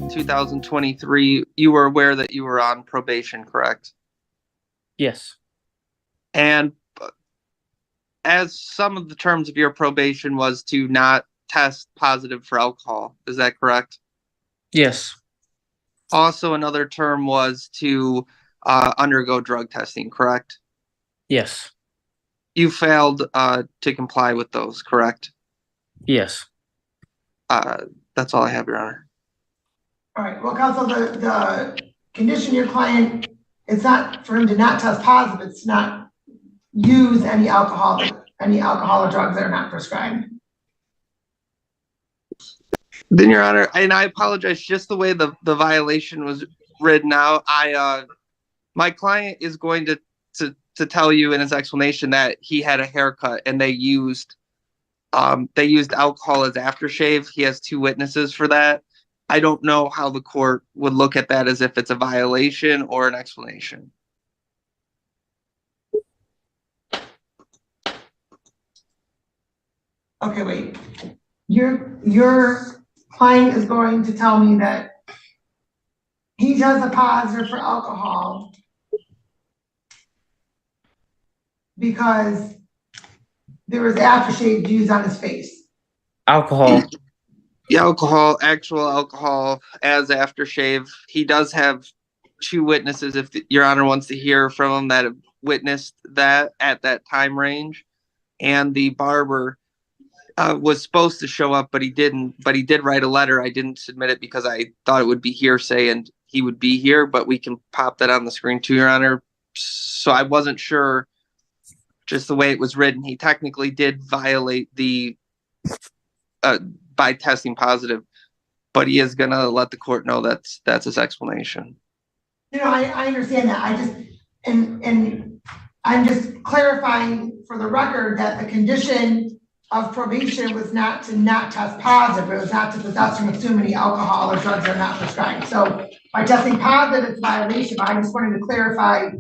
2023, you were aware that you were on probation, correct? Yes. And as some of the terms of your probation was to not test positive for alcohol, is that correct? Yes. Also, another term was to undergo drug testing, correct? Yes. You failed to comply with those, correct? Yes. That's all I have, Your Honor. All right. Well, counsel, the condition your client, it's not for him to not test positive. It's not use any alcohol or drugs that are not prescribed. Then, Your Honor, and I apologize, just the way the violation was written out, my client is going to tell you in his explanation that he had a haircut and they used alcohol as aftershave. He has 2 witnesses for that. I don't know how the court would look at that, as if it's a violation or an explanation. Okay, wait. Your client is going to tell me that he does a positive for alcohol because there was aftershave used on his face. Alcohol. Yeah, actual alcohol as aftershave. He does have 2 witnesses, if Your Honor wants to hear from him, that have witnessed that at that time range. And the barber was supposed to show up, but he didn't. But he did write a letter. I didn't submit it because I thought it would be hearsay and he would be here, but we can pop that on the screen too, Your Honor. So I wasn't sure, just the way it was written. He technically did violate the by testing positive, but he is going to let the court know that's his explanation. You know, I understand that. I just, and I'm just clarifying for the record that the condition of probation was not to not test positive. It was not to possess or consume any alcohol or drugs that are not prescribed. So by testing positive, it's a violation. I just wanted to clarify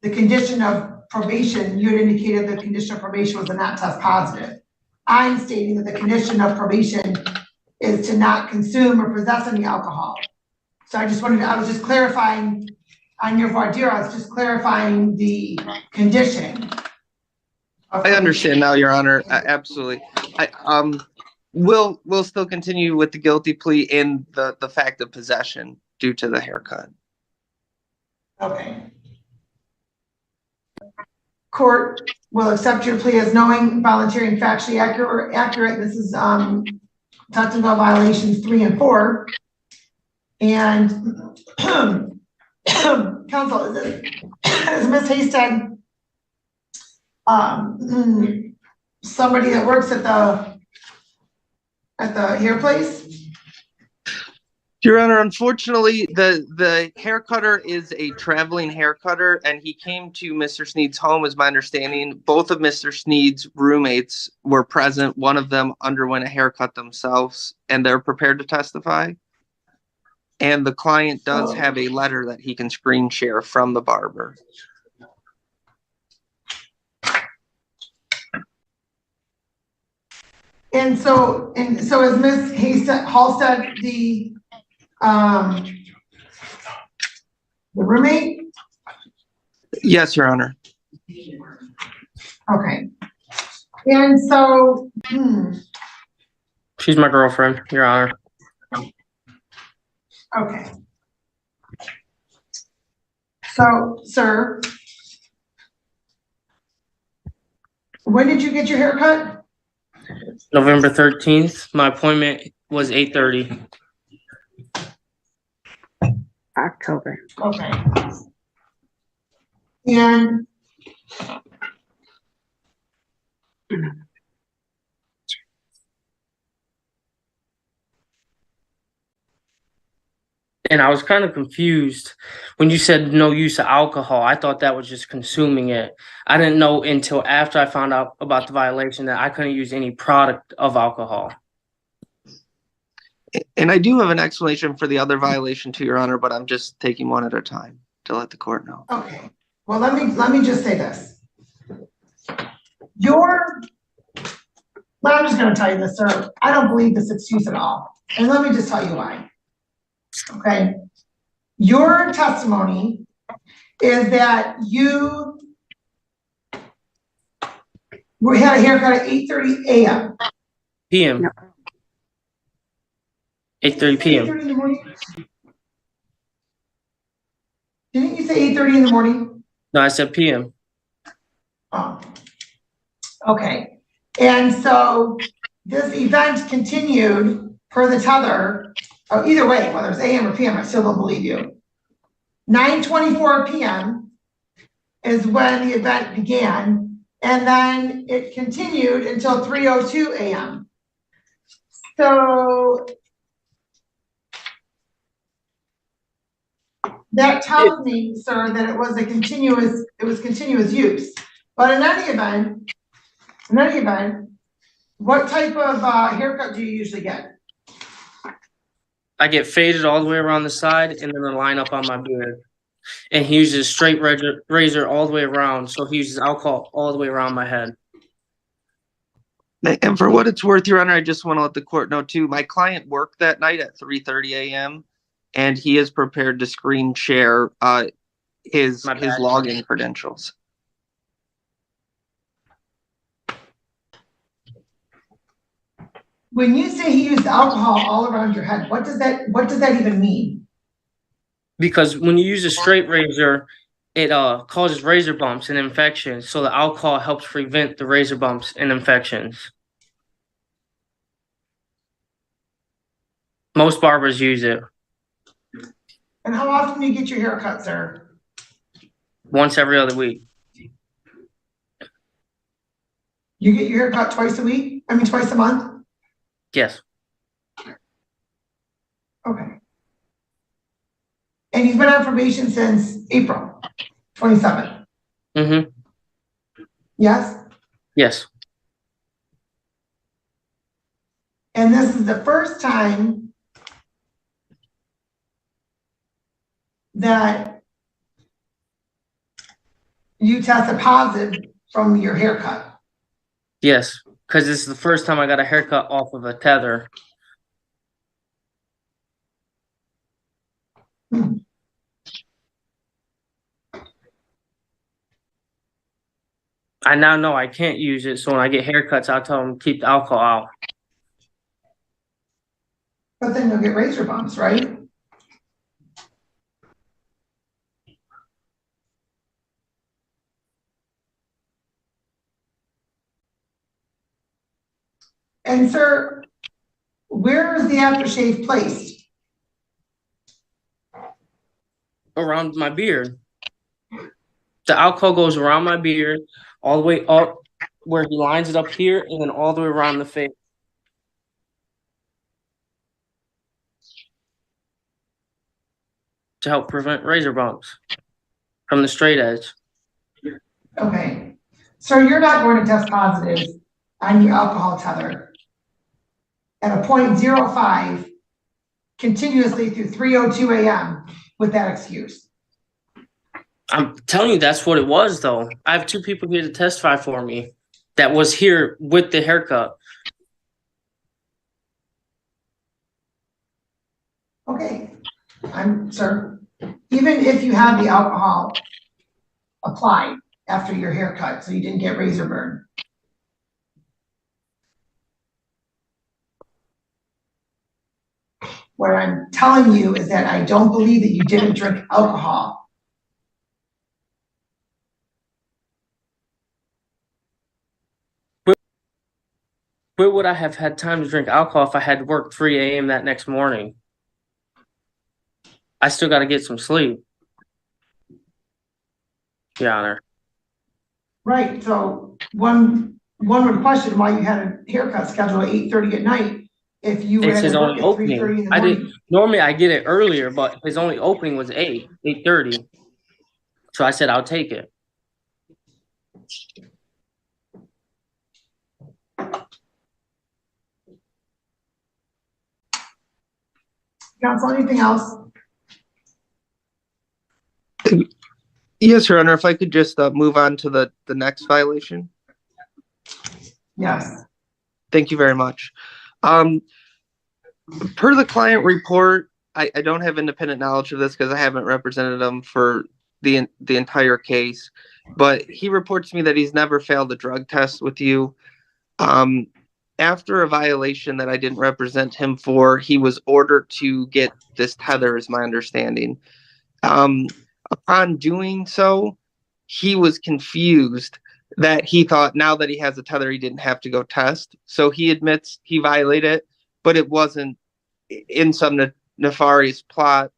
the condition of probation. You had indicated the condition of probation was to not test positive. I'm stating that the condition of probation is to not consume or possess any alcohol. So I was just clarifying on your voir dire, I was just clarifying the condition. I understand now, Your Honor. Absolutely. We'll still continue with the guilty plea in the fact of possession due to the haircut. Okay. Court will accept your plea as knowing, voluntary, and factually accurate. This is technical violations 3 and 4. And counsel, is Ms. Hasted somebody that works at the hair place? Your Honor, unfortunately, the hair cutter is a traveling hair cutter, and he came to Mr. Sneed's home, is my understanding. Both of Mr. Sneed's roommates were present. One of them underwent a haircut themselves, and they're prepared to testify. And the client does have a letter that he can screen share from the barber. And so is Ms. Halstead the roommate? Yes, Your Honor. Okay. And so, She's my girlfriend, Your Honor. okay. So, sir, when did you get your haircut? November 13th. My appointment was 8:30. October. Okay. And And I was kind of confused when you said no use of alcohol. I thought that was just consuming it. I didn't know until after I found out about the violation that I couldn't use any product of alcohol. And I do have an explanation for the other violation to Your Honor, but I'm just taking one at a time to let the court know. okay. Well, let me just say this. I'm just going to tell you this, sir. I don't believe this excuse at all. And let me just tell you why. Okay. Your testimony is that you had a haircut at 8:30 a.m. PM. No. 8:30 p.m. 8:30 in the morning? Didn't you say 8:30 in the morning? No, I said PM. Oh. Okay. And so this event continued per the tether. Oh, either way, whether it's AM or PM, I still don't believe you. 9:24 p.m. is when the event began, and then it continued until 3:02 a.m. So that tells me, sir, that it was continuous use. But in any event, what type of haircut do you usually get? I get faded all the way around the side and then a line up on my beard. And he uses straight razor all the way around, so he uses alcohol all the way around my head. And for what it's worth, Your Honor, I just want to let the court know too, my client worked that night at 3:30 a.m. and he is prepared to screen share his login credentials. When you say he used alcohol all around your head, what does that even mean? Because when you use a straight razor, it causes razor bumps and infections. So the alcohol helps prevent the razor bumps and infections. Most barbers use it. And how often do you get your hair cut, sir? Once every other week. You get your hair cut twice a week? I mean, twice a month? Yes. Okay. And you've been on probation since April 27th? Mm-hmm. Yes? Yes. And this is the first time that you tested positive from your haircut? Yes. Because this is the first time I got a haircut off of a tether. I now know I can't use it, so when I get haircuts, I'll tell them to keep the alcohol out. But then you'll get razor bumps, right? And sir, where is the aftershave placed? Around my beard. The alcohol goes around my beard, all the way up where he lines it up here, and then all the way around the face. To help prevent razor bumps from the straight edge. Okay. So you're not going to test positive on your alcohol tether at a 0.05 continuously through 3:02 a.m. with that excuse? I'm telling you, that's what it was, though. I have two people here to testify for me that was here with the haircut. Okay. Sir, even if you had the alcohol applied after your haircut, so you didn't get razor burn, what I'm telling you is that I don't believe that you didn't drink alcohol. Where would I have had time to drink alcohol if I had to work 3 a.m. that next morning? I still got to get some sleep. Your Honor. Right. So one would question why you had a haircut scheduled at 8:30 at night if you It's had his to work only at 3:30 in opening. the morning. Normally I get it earlier, but his only opening was 8:30. So I said I'll take it. Counsel, anything else? Yes, Your Honor, if I could just move on to the next violation. Yes. Thank you very much. Per the client report, I don't have independent knowledge of this because I haven't represented him for the entire case, but he reports to me that he's never failed a drug test with you. Um, After a violation that I didn't represent him for, he was ordered to get this tether, is my understanding. Um, Upon doing so, he was confused that he thought now that he has a tether, he didn't have to go test. So he admits he violated it, but it wasn't in some nefarious plot.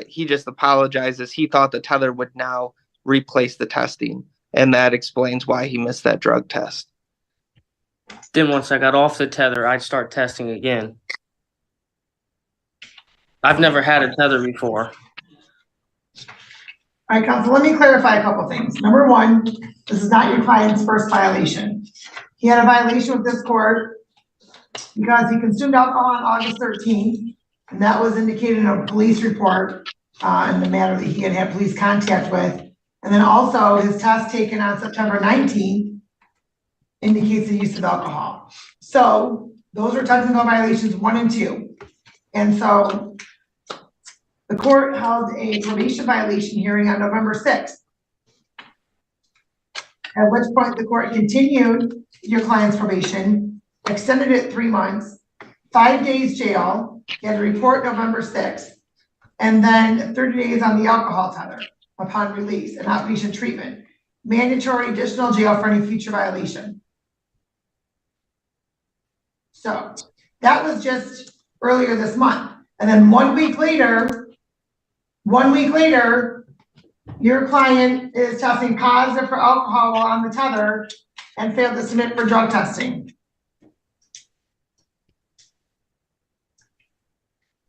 He just apologizes. He thought the tether would now replace the testing, and that explains why he missed that drug test. Then once I got off the tether, I'd start testing again. I've never had a tether before. All right, counsel, let me clarify a couple things. Number one, this is not your client's first violation. He had a violation with this court because he consumed alcohol on August 13th, and that was indicated in a police report in the matter that he had had police contact with. And then also his test taken on September 19th indicates the use of alcohol. So those are technical violations 1 and 2. And so the court held a probation violation hearing on November 6th. At which point the court continued your client's probation, extended it 3 months, 5 days jail, he had to report November 6th, and then 30 days on the alcohol tether upon release and outpatient treatment. Mandatory additional jail for any future violation. So that was just earlier this month. And then 1 week later, your client is testing positive for alcohol while on the tether and failed to submit for drug testing.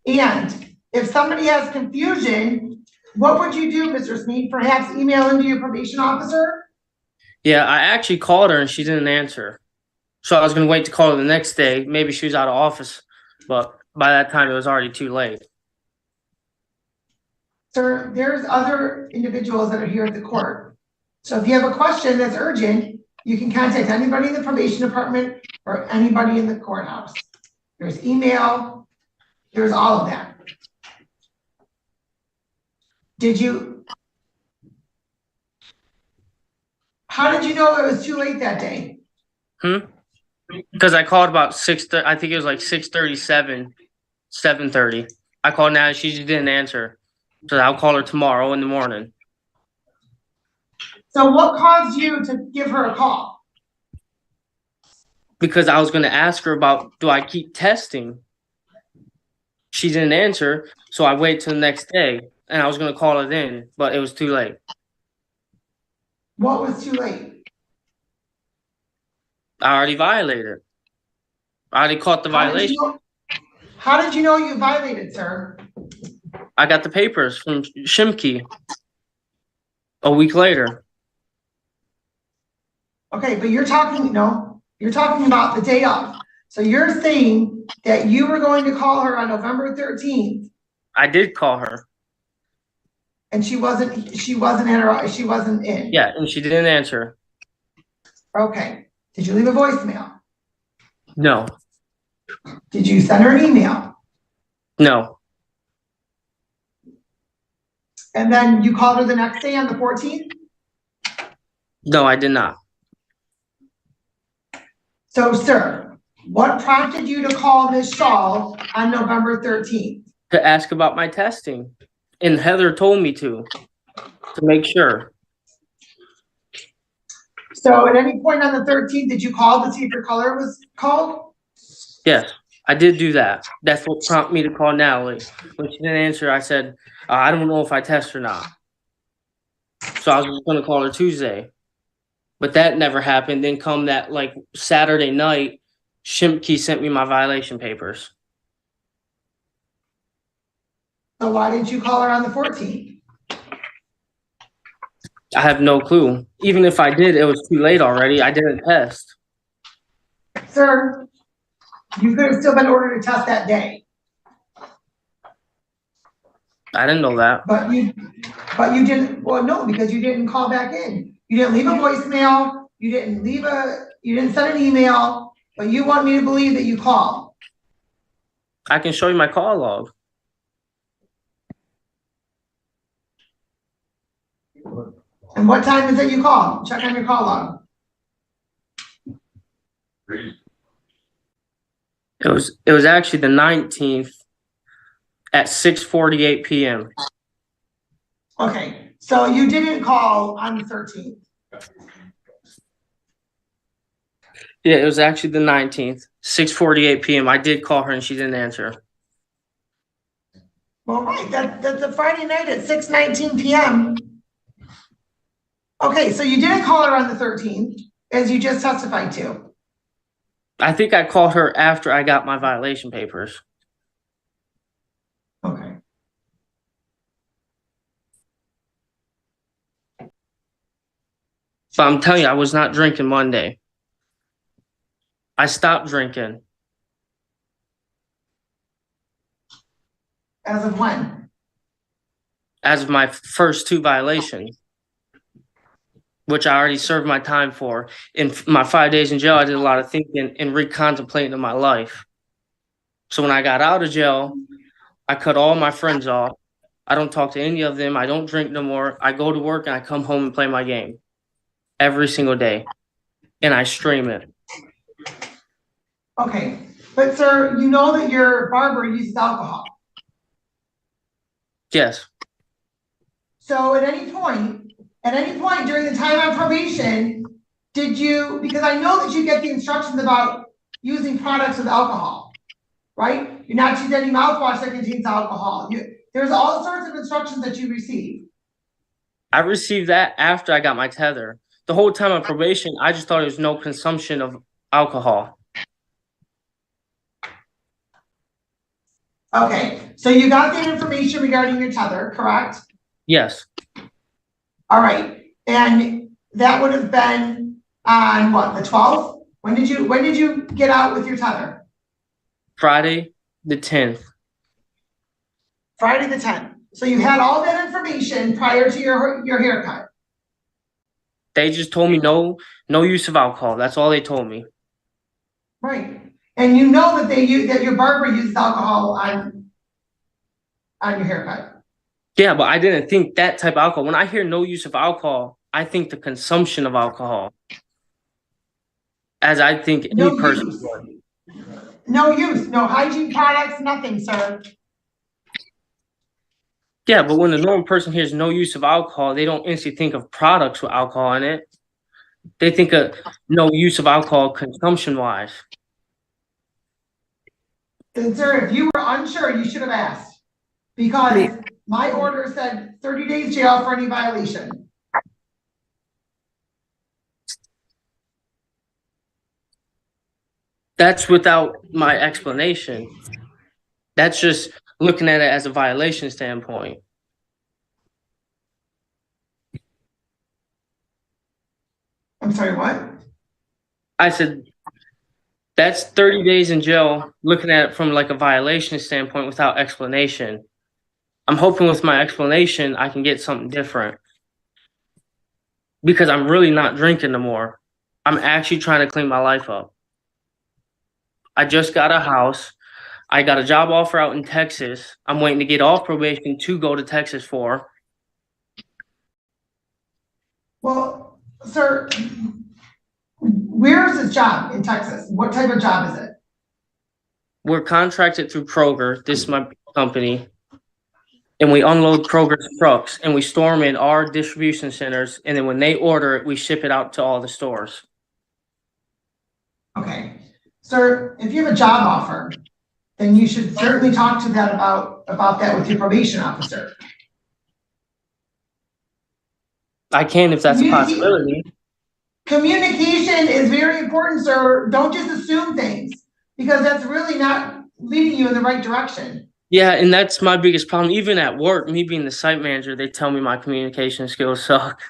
And if somebody has confusion, what would you do, Mr. Sneed? Perhaps email into your probation officer? Yeah, I actually called her and she didn't answer. So I was going to wait to call her the next day. Maybe she was out of office, but by that time it was already too late. Sir, there's other individuals that are here at the court. So if you have a question that's urgent, you can contact anybody in the probation department or anybody in the courthouse. There's email, there's all of that. How did you know it was too late that day? Because I called about 6:30. I think it was like 6:37, 7:30. I called now. She just didn't answer. So I'll call her tomorrow in the morning. So what caused you to give her a call? Because I was going to ask her about, do I keep testing? She didn't answer. So I waited till the next day and I was going to call her then, but it was too late. What was too late? I already violated. I already caught the violation. How did you know you violated, sir? I got the papers from Shimke a week later. Okay, but you're talking about the day of. So you're saying that you were going to call her on November 13th. I did call her. And she wasn't in. Yeah, and she didn't answer. Okay. Did you leave a voicemail? No. Did you send her an email? No. And then you called her the next day on the 14th? No, I did not. So, sir, what prompted you to call Ms. Shaw on November 13th? To ask about my testing. And Heather told me to make sure. So at any point on the 13th, did you call to see if your color was called? Yes, I did do that. That's what prompted me to call Natalie. When she didn't answer, I said, I don't know if I test or not. So I was just going to call her Tuesday. But that never happened. Then come that like Saturday night, Shimke sent me my violation papers. So why didn't you call her on the 14th? I have no clue. Even if I did, it was too late already. I didn't test. Sir, you could have still been ordered to test that day. I didn't know that. But you didn't, well, no, because you didn't call back in. You didn't leave a voicemail, you didn't send an email, but you want me to believe that you called. I can show you my call log. And what time is it you called? Check on your call log. It was actually the 19th at 6:48 p.m. Okay, so you didn't call on the 13th. Yeah, it was actually the 19th, 6:48 p.m. I did call her and she didn't answer. Well, right, that's a Friday night at 6:19 p.m. Okay, so you didn't call her on the 13th, as you just testified to. I think I called her after I got my violation papers. Okay. But I'm telling you, I was not drinking Monday. I stopped drinking. As of when? As of my first 2 violations, which I already served my time for. In my 5 days in jail, I did a lot of thinking and recontemplating of my life. So when I got out of jail, I cut all my friends off. I don't talk to any of them. I don't drink no more. I go to work and I come home and play my game every single day. And I stream it. Okay, but sir, you know that your barber uses alcohol. Yes. So at any point during the time on probation, did you, because I know that you get the instructions about using products with alcohol, right? You're not using any mouthwash that contains alcohol. There's all sorts of instructions that you receive. I received that after I got my tether. The whole time on probation, I just thought there was no consumption of alcohol. Okay, so you got that information regarding your tether, correct? Yes. All right, and that would have been on what, the 12th? When did you get out with your tether? Friday the 10th. Friday the 10th. So you had all that information prior to your haircut. They just told me no use of alcohol. That's all they told me. Right. And you know that that your barber uses alcohol on your haircut. Yeah, but I didn't think that type of alcohol. When I hear no use of alcohol, I think the consumption of alcohol. As I think any person would. No use, no hygiene products, nothing, sir. Yeah, but when the normal person hears no use of alcohol, they don't instantly think of products with alcohol in it. They think of no use of alcohol consumption-wise. Then, sir, if you were unsure, you should have asked. Because my order said 30 days jail for any violation. That's without my explanation. That's just looking at it as a violation standpoint. I'm sorry, what? I said, that's 30 days in jail, looking at it from like a violation standpoint without explanation. I'm hoping with my explanation, I can get something different. Because I'm really not drinking no more. I'm actually trying to clean my life up. I just got a house. I got a job offer out in Texas. I'm waiting to get off probation to go to Texas for. Well, sir, where is this job in Texas? What type of job is it? We're contracted through Kroger. This is my company. And we unload Kroger's trucks and we store them in our distribution centers. And then when they order it, we ship it out to all the stores. Okay. Sir, if you have a job offer, then you should certainly talk to them about that with your probation officer. I can if that's a possibility. Communication is very important, sir. Don't just assume things because that's really not leading you in the right direction. Yeah, and that's my biggest problem. Even at work, me being the site manager, they tell me my communication skills suck.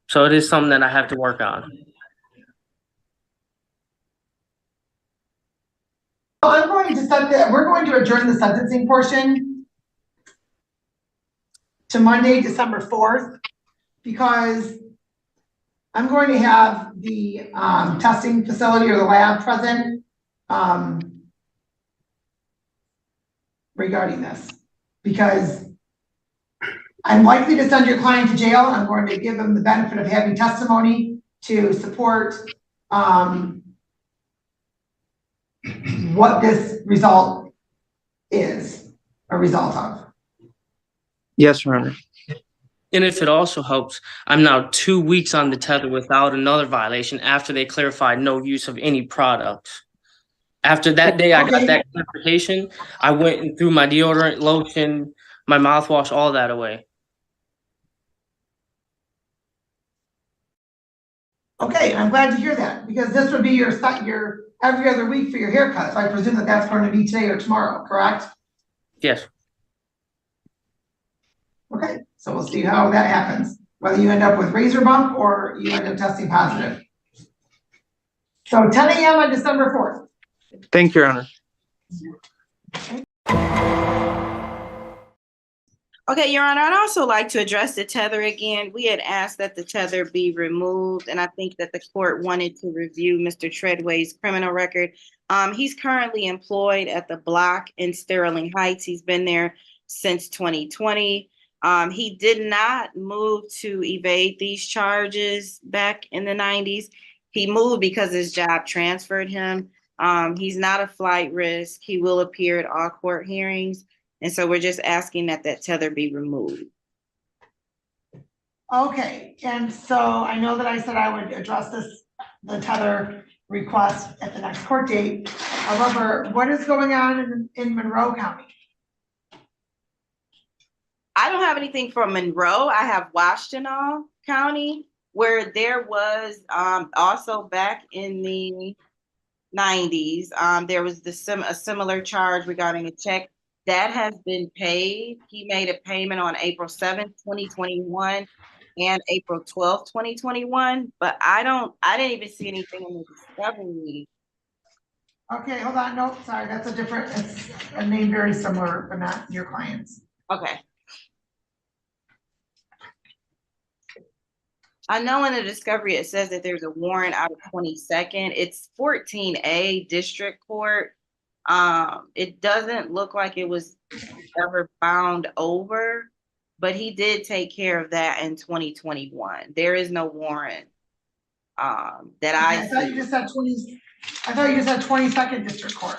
So it is something that I have to work on. I'm going to we're going to adjourn the sentencing portion to Monday, December 4th, because I'm going to have the testing facility or the lab present regarding this. because I'm likely to send your client to jail. I'm going to give them the benefit of having testimony to support, what this result is a result of. Yes, Your Honor. And if it also helps, I'm now 2 weeks on the tether without another violation after they clarified no use of any products. After that day, I got that clarification. I went and threw my deodorant, lotion, my mouthwash, all that away. Okay, I'm glad to hear that, because this would be your every other week for your haircut. So I presume that that's going to be today or tomorrow, correct? Yes. Okay, so we'll see how that happens, whether you end up with razor bump or you end up testing positive. So 10 a.m. on December 4th. Thank you, Your Honor. Okay, Your Honor, I'd also like to address the tether again. We had asked that the tether be removed, and I think that the court wanted to review Mr. Treadway's criminal record. He's currently employed at the block in Sterling Heights. He's been there since 2020. He did not move to evade these charges back in the 90s. He moved because his job transferred him. He's not a flight risk. He will appear at all court hearings. And so we're just asking that that tether be removed. Okay, and so I know that I said I would address the tether request at the next court date. However, what is going on in Monroe County? I don't have anything from Monroe. I have Washtenaw County, where there was also back in the 90s, there was a similar charge regarding a check. That has been paid. He made a payment on April 7th, 2021 and April 12th, 2021, but I didn't even see anything in the discovery. Okay, hold on, no, sorry, that's it's a name very similar, but not your client's. Okay. I know in the discovery, it says that there's a warrant out of 22nd. It's 14A District Court. It doesn't look like it was ever bound over, but he did take care of that in 2021. There is no warrant that I thought you just said 22nd District Court.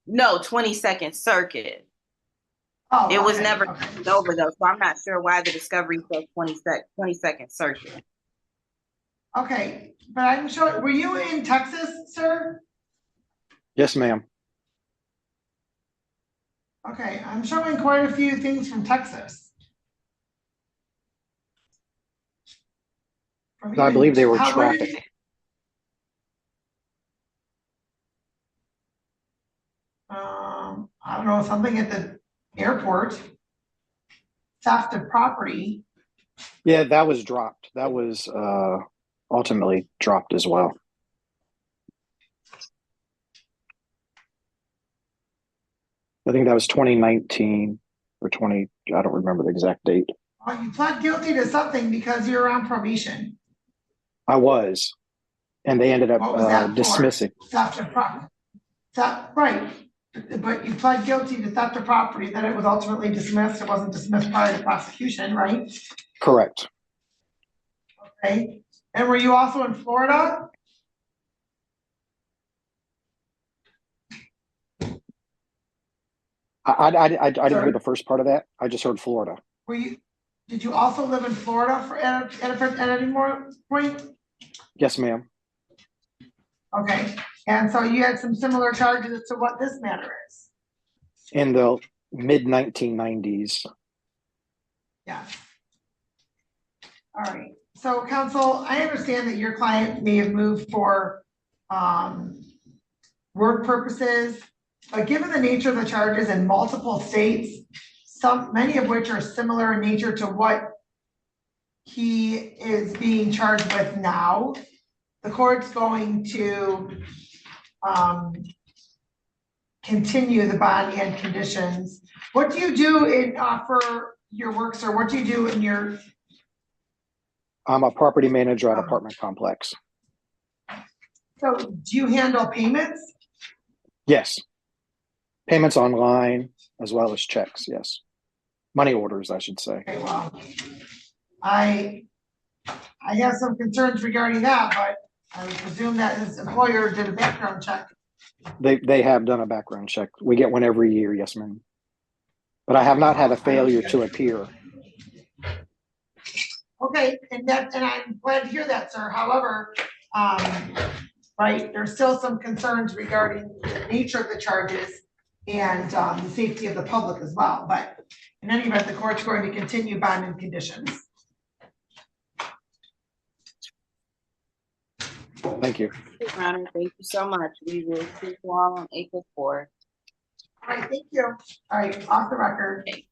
No, 22nd Circuit. Oh, it was okay, never okay. over though, so I'm not sure why the discovery says 22nd Circuit. Okay, but I'm sure, were you in Texas, sir? Yes, ma'am. Okay, I'm showing quite a few things from Texas. I believe they were traffic. I don't know, something at the airport. Theft of property. Yeah, that was dropped. That was ultimately dropped as well. I think that was 2019 or 20, I don't remember the exact date. Oh, you pled guilty to something because you're on probation. I was, and they ended What was that up for? dismissing. Theft of property. Right, but you pled guilty to theft of property, then it was ultimately dismissed. It wasn't dismissed prior to prosecution, right? Correct. Okay, and were you also in Florida? I didn't hear the first part of that. I just heard Florida. Did you also live in Florida at any more point? Yes, ma'am. Okay, and so you had some similar charges to what this matter is? In the mid 1990s. Yeah. All right, so counsel, I understand that your client may have moved for work purposes, but given the nature of the charges in multiple states, many of which are similar in nature to what he is being charged with now, the court's going to continue the bond and conditions. What do you do for your work, sir? What do you do in your? I'm a property manager at apartment complex. So do you handle payments? Yes. Payments online, as well as checks, yes. Money orders, I should say. Okay, well, I have some concerns regarding that, but I would presume that his employer did a background check. They have done a background check. We get one every year, yes, ma'am. But I have not had a failure to appear. Okay, and I'm glad to hear that, sir. However, right, there's still some concerns regarding the nature of the charges and the safety of the public as well. But in any event, the court's going to continue bond and conditions. Thank you. Your Honor, thank you so much. We will see you all on April 4th. All right, thank you. All right, off the record. Okay.